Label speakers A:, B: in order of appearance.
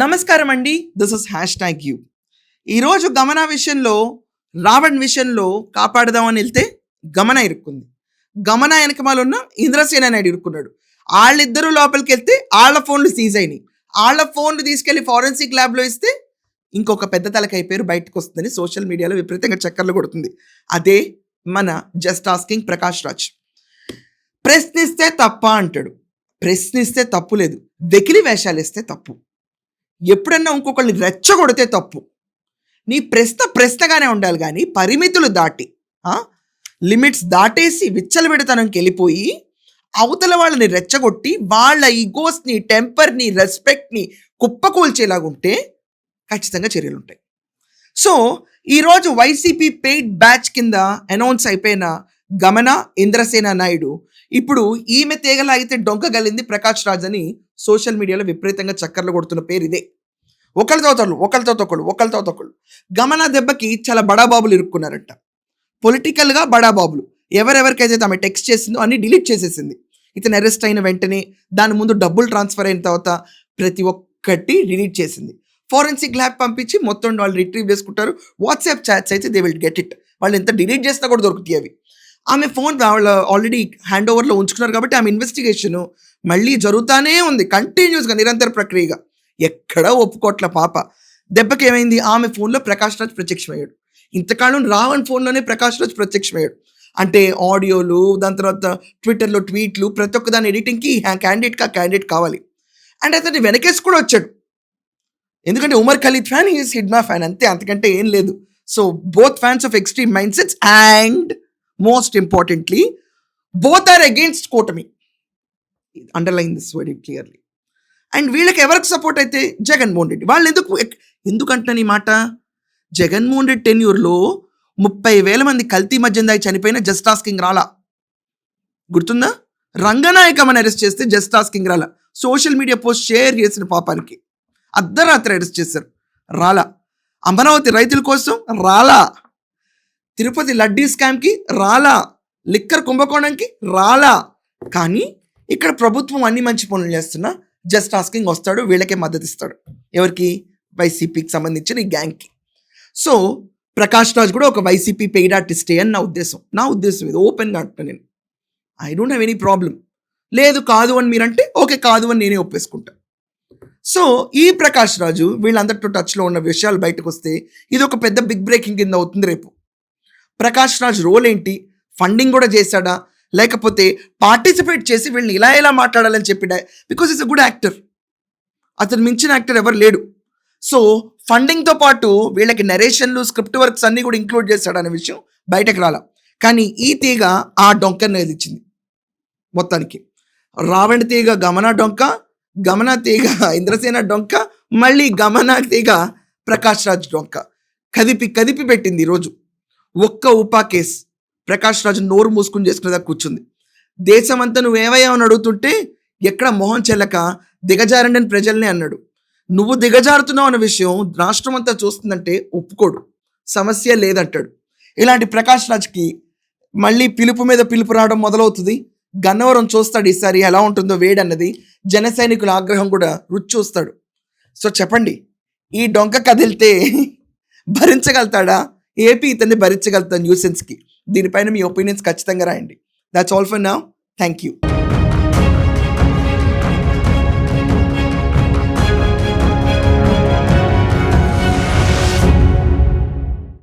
A: నమస్కారం అండి. This is hash tag you. ఈరోజు గమన విషయంలో, రావణ్ విషయంలో కాపాడదామని వెళ్తే గమన ఇరుక్కుంది. గమన వెనకమాల ఉన్న ఇంద్రసేన నాయుడు ఇరుక్కున్నాడు. వాళ్ళిద్దరూ లోపలికి వెళ్తే వాళ్ళ ఫోన్లు సీజ్ అయినాయి. వాళ్ళ ఫోన్లు తీసుకెళ్లి ఫారెన్సిక్ ల్యాబ్లో ఇస్తే ఇంకొక పెద్ద తలకాయ పేరు బయటకు వస్తుందని సోషల్ మీడియాలో విపరీతంగా చక్కర్లు కొడుతుంది. అదే మన జస్ట్ ఆస్కింగ్ ప్రకాష్ రాజ్. ప్రశ్నిస్తే తప్ప అంటాడు. ప్రశ్నిస్తే తప్పు లేదు, వెకిలి వేషాలు ఇస్తే తప్పు. ఎప్పుడన్నా ఇంకొకళ్ళని రెచ్చగొడితే తప్పు. నీ ప్రశ్నగానే ఉండాలి, కానీ పరిమితులు దాటి లిమిట్స్ దాటేసి విచ్చలవిడతనంకి వెళ్ళిపోయి అవతల వాళ్ళని రెచ్చగొట్టి వాళ్ళ ఈగోస్ని, టెంపర్ని, రెస్పెక్ట్ని కుప్పకూల్చేలాగుంటే ఖచ్చితంగా చర్యలు ఉంటాయి. సో ఈరోజు వైసీపీ పెయిడ్ బ్యాచ్ కింద అనౌన్స్ అయిపోయిన గమన ఇంద్రసేన నాయుడు ఇప్పుడు ఈమె తీగలాగితే డొంకగలింది ప్రకాష్ రాజ్ అని సోషల్ మీడియాలో విపరీతంగా చక్కర్లు కొడుతున్న పేరు ఇదే. ఒకళ్ళతో గమన దెబ్బకి చాలా బడాబాబులు ఇరుక్కున్నారట. పొలిటికల్గా బడాబాబులు ఎవరెవరికైతే ఆమె టెక్స్ట్ చేసిందో అన్ని డిలీట్ చేసేసింది. ఇతను అరెస్ట్ అయిన వెంటనే దాని ముందు డబ్బులు ట్రాన్స్ఫర్ అయిన తర్వాత ప్రతి ఒక్కటి డిలీట్ చేసింది. ఫారెన్సిక్ ల్యాబ్ పంపించి మొత్తం వాళ్ళు రిట్రీవ్ చేసుకుంటారు. వాట్సాప్ చాట్స్ అయితే దే విల్ గెట్ ఇట్. వాళ్ళు ఎంత డిలీట్ చేసినా కూడా దొరుకుతాయి అవి. ఆమె ఫోన్ వాళ్ళు ఆల్రెడీ హ్యాండ్ ఓవర్లో ఉంచుకున్నారు కాబట్టి ఆమె ఇన్వెస్టిగేషను మళ్ళీ జరుగుతూనే ఉంది, కంటిన్యూస్గా, నిరంతర ప్రక్రియగా. ఎక్కడా ఒప్పుకోట్ల పాప. దెబ్బకి ఏమైంది, ఆమె ఫోన్లో ప్రకాష్ రాజ్ ప్రత్యక్షమయ్యాడు. ఇంతకాలం రావణ్ ఫోన్లోనే ప్రకాష్ రాజ్ ప్రత్యక్షమయ్యాడు. అంటే ఆడియోలు, దాని తర్వాత ట్విట్టర్లో ట్వీట్లు, ప్రతి ఒక్క దాని ఎడిటింగ్కి క్యాండిడేట్ కావాలి. అండ్ అతన్ని వెనకేసి కూడా వచ్చాడు. ఎందుకంటే Umar Khalid fan, is Hidma fan, అంతే, అంతకంటే ఏం లేదు. So both fans of extreme mindsets and most importantly both are against కూటమి. Underline this very clearly. And వీళ్ళకి ఎవరికి సపోర్ట్ అయితే జగన్మోహన్ రెడ్డి. వాళ్ళు ఎందుకంటున్నాను ఈ మాట, జగన్మోహన్ రెడ్డి టెన్యూర్లో 30,000 మంది కల్తీ మద్యం దాగి చనిపోయిన జస్ట్ ఆస్కింగ్ రాలా. గుర్తుందా? రంగనాయకమని అరెస్ట్ చేస్తే జస్ట్ ఆస్కింగ్ రాలా. సోషల్ మీడియా పోస్ట్ షేర్ చేసిన పాపానికి అర్ధరాత్రి అరెస్ట్ చేశారు, రాలా. అమరావతి రైతుల కోసం రాలా. తిరుపతి లడ్డీ స్కామ్కి రాలా. లిక్కర్ కుంభకోణంకి రాలా. కానీ ఇక్కడ ప్రభుత్వం అన్ని మంచి పనులు చేస్తున్నా జస్ట్ ఆస్కింగ్ వస్తాడు, వీళ్ళకే మద్దతు ఇస్తాడు. ఎవరికి? వైసీపీకి సంబంధించిన ఈ గ్యాంగ్కి. సో ప్రకాష్ రాజ్ కూడా ఒక వైసీపీ పెయిడ్ ఆర్టిస్టే అని నా ఉద్దేశం ఇది ఓపెన్గా అంటున్నాను నేను. I don't have any problem. లేదు కాదు అని మీరంటే ఓకే, కాదు అని నేనే ఒప్పేసుకుంటా. సో ఈ ప్రకాష్ రాజు వీళ్ళందరితో టచ్లో ఉన్న విషయాలు బయటకు వస్తే ఇది ఒక పెద్ద బిగ్ బ్రేకింగ్ కింద అవుతుంది రేపు. ప్రకాష్ రాజ్ రోల్ ఏంటి? ఫండింగ్ కూడా చేశాడా, లేకపోతే పార్టిసిపేట్ చేసి వీళ్ళని ఇలా మాట్లాడాలని చెప్పిడా? Because it's a good actor. అతను మించిన యాక్టర్ ఎవరు లేడు. సో ఫండింగ్తో పాటు వీళ్ళకి నరేషన్లు, స్క్రిప్ట్ వర్క్స్ అన్నీ కూడా ఇంక్లూడ్ చేశాడనే విషయం బయటకు రాలా. కానీ ఈ తీగ ఆ డొంకను ఎదిచ్చింది మొత్తానికి. రావణ్ తీగ గమన డొంక, గమన తీగ ఇంద్రసేన డొంక, మళ్ళీ గమన తీగ ప్రకాష్ రాజ్ డొంక. కదిపి పెట్టింది ఈరోజు. ఒక్క ఉపా కేసు ప్రకాష్ రాజు నోరు మూసుకుని చేసుకునేదా కూర్చుంది. దేశమంతా నువ్వేమయ్యావని అడుగుతుంటే ఎక్కడ మొహం చెల్లక దిగజారండి అని ప్రజల్నే అన్నాడు. నువ్వు దిగజారుతున్నావు అన్న విషయం రాష్ట్రం అంతా చూస్తుందంటే ఒప్పుకోడు, సమస్య లేదంటాడు. ఇలాంటి ప్రకాష్ రాజ్కి మళ్ళీ పిలుపు మీద పిలుపు రావడం మొదలవుతుంది. గన్నవరం చూస్తాడు ఈసారి ఎలా ఉంటుందో వేడన్నది. జన సైనికుల ఆగ్రహం కూడా రుచి చూస్తాడు. సో చెప్పండి, ఈ డొంక కదిలితే భరించగలుగుతాడా? ఏపీ ఇతన్ని భరించగలుగుతా న్యూసెన్స్కి? దీనిపైన మీ ఒపీనియన్స్ ఖచ్చితంగా రాయండి. That's all for now. Thank you.